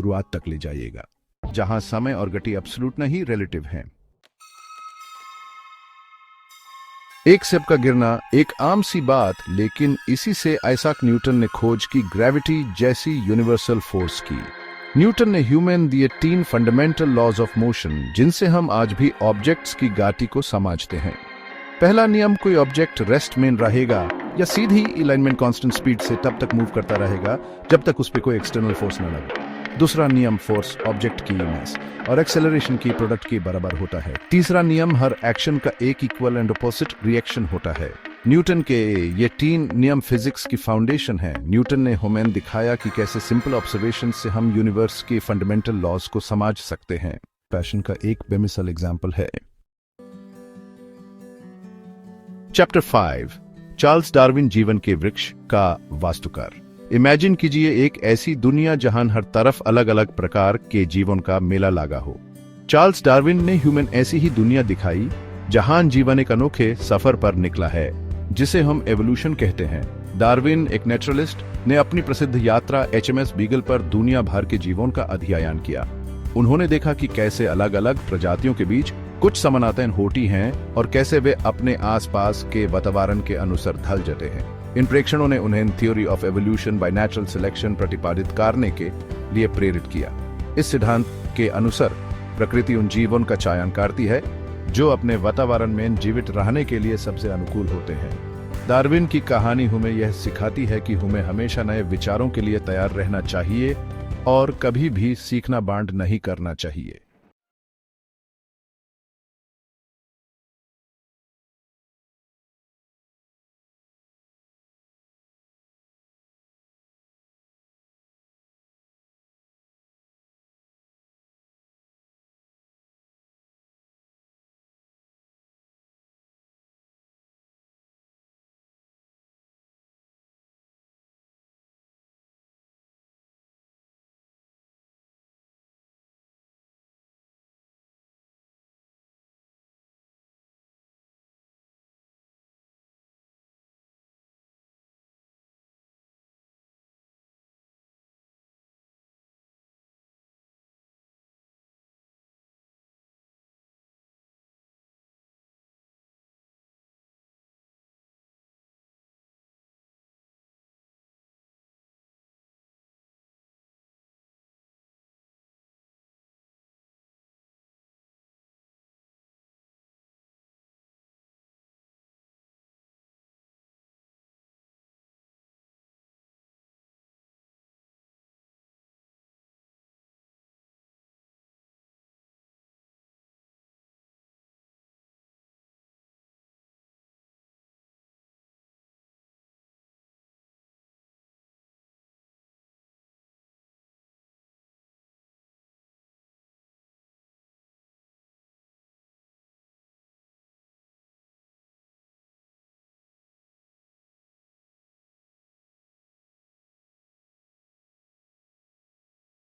शुरुआत तक ले जाइएगा, जहां समय और गति एब्सोल्यूट नहीं रिलेटिव हैं। एक सेब का गिरना एक आम सी बात, लेकिन इसी से आइजैक न्यूटन ने खोज की ग्रेविटी जैसी यूनिवर्सल फोर्स की। न्यूटन ने ह्यूमन दिए 3 फंडामेंटल लॉज ऑफ मोशन, जिनसे हम आज भी ऑब्जेक्ट्स की गति को समझते हैं। पहला नियम, कोई ऑब्जेक्ट रेस्ट में रहेगा या सीधी अलाइनमेंट कांस्टेंट स्पीड से तब तक मूव करता रहेगा जब तक उस पर कोई एक्सटर्नल फोर्स न लगे। दूसरा नियम, फोर्स ऑब्जेक्ट की मास और एक्सेलरेशन की प्रोडक्ट के बराबर होता है। तीसरा नियम, हर एक्शन का एक इक्वल एंड अपोजिट रिएक्शन होता है। न्यूटन के ये 3 नियम फिजिक्स की फाउंडेशन है। न्यूटन ने हमें दिखाया कि कैसे सिंपल ऑब्जर्वेशन से हम यूनिवर्स के फंडामेंटल लॉज को समझ सकते हैं। पैशन का एक बेमिसाल एग्जाम्पल है। चैप्टर 5, चार्ल्स डार्विन जीवन के वृक्ष का वास्तुकार। इमेजिन कीजिए एक ऐसी दुनिया जहां हर तरफ अलग अलग प्रकार के जीवन का मेला लगा हो। चार्ल्स डार्विन ने ह्यूमन ऐसी ही दुनिया दिखाई जहां जीवन एक अनोखे सफर पर निकला है, जिसे हम एवोल्यूशन कहते हैं। डार्विन, एक नेचुरलिस्ट, ने अपनी प्रसिद्ध यात्रा HMS बीगल पर दुनिया भर के जीवन का अध्ययन किया। उन्होंने देखा कि कैसे अलग अलग प्रजातियों के बीच कुछ समानताएं होती हैं और कैसे वे अपने आसपास के वातावरण के अनुसार ढल जाते हैं। इन प्रेक्षणों ने उन्हें theory of evolution by natural selection प्रतिपादित करने के लिए प्रेरित किया। इस सिद्धांत के अनुसार प्रकृति उन जीवन का चयन करती है जो अपने वातावरण में जीवित रहने के लिए सबसे अनुकूल होते हैं। डार्विन की कहानी हमें यह सिखाती है कि हमें हमेशा नए विचारों के लिए तैयार रहना चाहिए और कभी भी सीखना बंद नहीं करना चाहिए।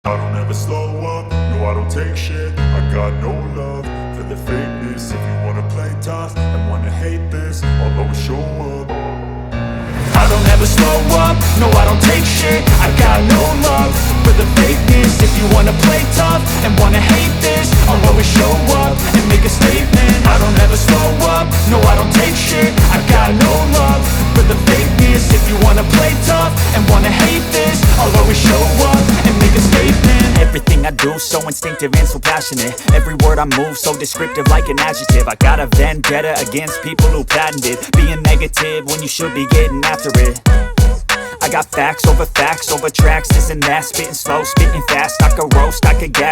I don't ever slow up, no I don't take shit. I got no love for the fakeness. If you wanna play tough and wanna hate this, I'll always show up. I don't ever slow up, no I don't take shit. I got no love for the fakeness. If you wanna play tough and wanna hate this, I'll always show up and make a statement. I don't ever slow up, no I don't take shit. I got no love for the fakeness. If you wanna play tough and wanna hate this, I'll always show up and make a statement. Everything I do so instinctive and so passionate. Every word I move so descriptive like an adjective. I got a vendetta against people who patented being negative when you should be getting after it. I got facts over tracks, this and that. Spitting slow, spitting fast, I could roast, I could gas.